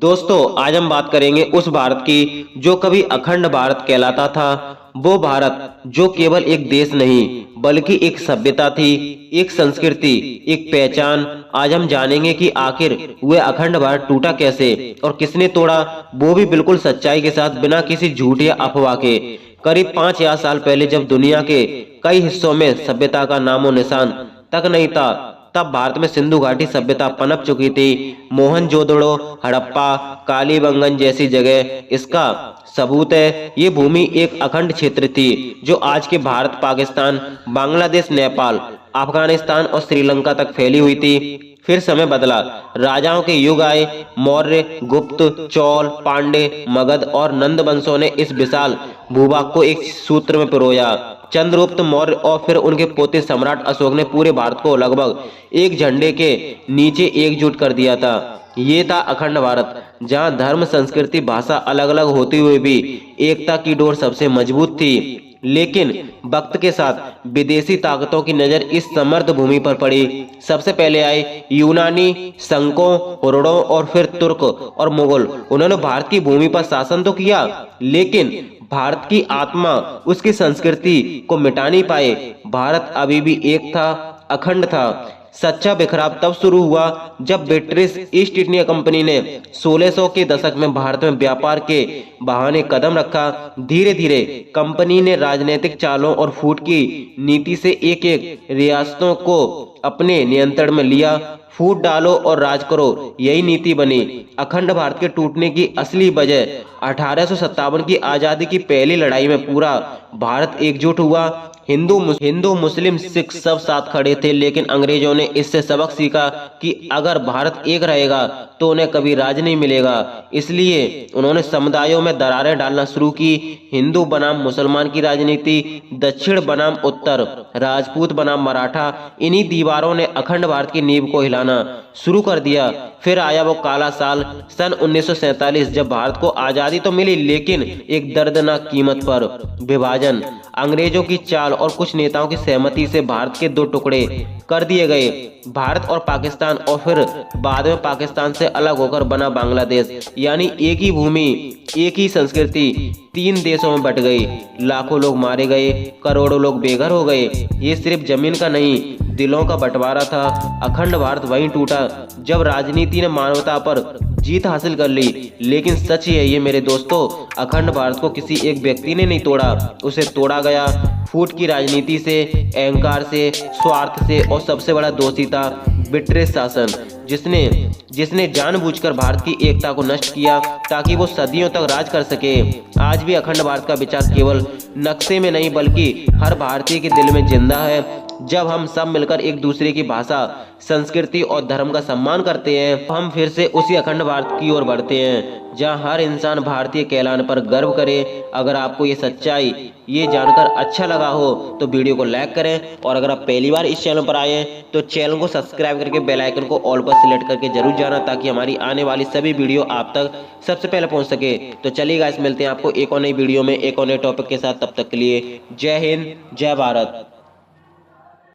दोस्तों आज हम बात करेंगे उस भारत की जो कभी अखंड भारत कहलाता था। वो भारत जो केवल एक देश नहीं बल्कि एक सभ्यता थी, एक संस्कृति, एक पहचान। आज हम जानेंगे कि आखिर वह अखंड भारत टूटा कैसे और किसने तोड़ा, वो भी बिल्कुल सच्चाई के साथ, बिना किसी झूठ या अफवाह के। करीब 5,000 साल पहले जब दुनिया के कई हिस्सों में सभ्यता का नामो निशान तक नहीं था, तब भारत में सिंधु घाटी सभ्यता पनप चुकी थी। मोहनजोदड़ो, हड़प्पा, कालीबंगन जैसी जगह इसका सबूत है। ये भूमि एक अखंड क्षेत्र थी जो आज के भारत, पाकिस्तान, बांग्लादेश, नेपाल, अफगानिस्तान और श्रीलंका तक फैली हुई थी। फिर समय बदला, राजाओं के युग आए। मौर्य, गुप्त, चौल, पांडे, मगध और नंद वंशों ने इस विशाल भूभाग को एक सूत्र में पिरोया। चंद्रगुप्त मौर्य और फिर उनके पोते सम्राट अशोक ने पूरे भारत को लगभग एक झंडे के नीचे एकजुट कर दिया था। ये था अखंड भारत, जहां धर्म, संस्कृति, भाषा अलग अलग होते हुए भी एकता की डोर सबसे मजबूत थी। लेकिन वक्त के साथ विदेशी ताकतों की नजर इस समृद्ध भूमि पर पड़ी। सबसे पहले आए यूनानी, संकों, हुरड़ों और फिर तुर्क और मुगल। उन्होंने भारत की भूमि पर शासन तो किया, लेकिन भारत की आत्मा, उसकी संस्कृति को मिटा नहीं पाए। भारत अभी भी एक था, अखंड था। सच्चा बिखराव तब शुरू हुआ जब ब्रिटिश ईस्ट इंडिया कंपनी ने 1600 के दशक में भारत में व्यापार के बहाने कदम रखा। धीरे धीरे कंपनी ने राजनीतिक चालों और फूट की नीति से एक एक रियासतों को अपने नियंत्रण में लिया। फूट डालो और राज करो, यही नीति बनी। अखंड भारत के टूटने की असली वजह 1857 की आजादी की पहली लड़ाई में पूरा भारत एकजुट हुआ। हिंदू, मुस्लिम, सिख सब साथ खड़े थे, लेकिन अंग्रेजों ने इससे सबक सीखा कि अगर भारत एक रहेगा तो उन्हें कभी राज नहीं मिलेगा। इसलिए उन्होंने समुदायों में दरारें डालना शुरू की। हिंदू बनाम मुसलमान की राजनीति, दक्षिण बनाम उत्तर, राजपूत बनाम मराठा, इन्हीं दीवारों ने अखंड भारत की नींव को हिलाना शुरू कर दिया। फिर आया वो काला साल, सन 1947, जब भारत को आजादी तो मिली, लेकिन एक दर्दनाक कीमत पर। विभाजन, अंग्रेजों की चाल और कुछ नेताओं की सहमति से भारत के दो टुकड़े कर दिए गए, भारत और पाकिस्तान, और फिर बाद में पाकिस्तान से अलग होकर बना बांग्लादेश। यानी एक ही भूमि, एक ही संस्कृति 3 देशों में बट गई। लाखों लोग मारे गए, करोड़ों लोग बेघर हो गए। ये सिर्फ जमीन का नहीं, दिलों का बंटवारा था। अखंड भारत वहीं टूटा जब राजनीति ने मानवता पर जीत हासिल कर ली। लेकिन सच ही है ये मेरे दोस्तों, अखंड भारत को किसी एक व्यक्ति ने नहीं तोड़ा, उसे तोड़ा गया फूट की राजनीति से, अहंकार से, स्वार्थ से, और सबसे बड़ा दोषी था ब्रिटिश शासन, जिसने जानबूझकर भारत की एकता को नष्ट किया ताकि वो सदियों तक राज कर सके। आज भी अखंड भारत का विचार केवल नक्शे में नहीं बल्कि हर भारतीय के दिल में जिंदा है। जब हम सब मिलकर एक दूसरे की भाषा, संस्कृति और धर्म का सम्मान करते हैं, हम फिर से उसी अखंड भारत की ओर बढ़ते हैं जहां हर इंसान भारतीय कहलाने पर गर्व करे। अगर आपको ये सच्चाई ये जानकर अच्छा लगा हो तो वीडियो को लाइक करें, और अगर आप पहली बार इस चैनल पर आए हैं तो चैनल को सब्सक्राइब करके बेल आइकन को ऑल पर सिलेक्ट करके जरूर जाना, ताकि हमारी आने वाली सभी वीडियो आप तक सबसे पहले पहुंच सके। तो चलिए गाइस, मिलते हैं आपको एक और नई वीडियो में एक और नए टॉपिक के साथ। तब तक के लिए जय हिंद, जय भारत।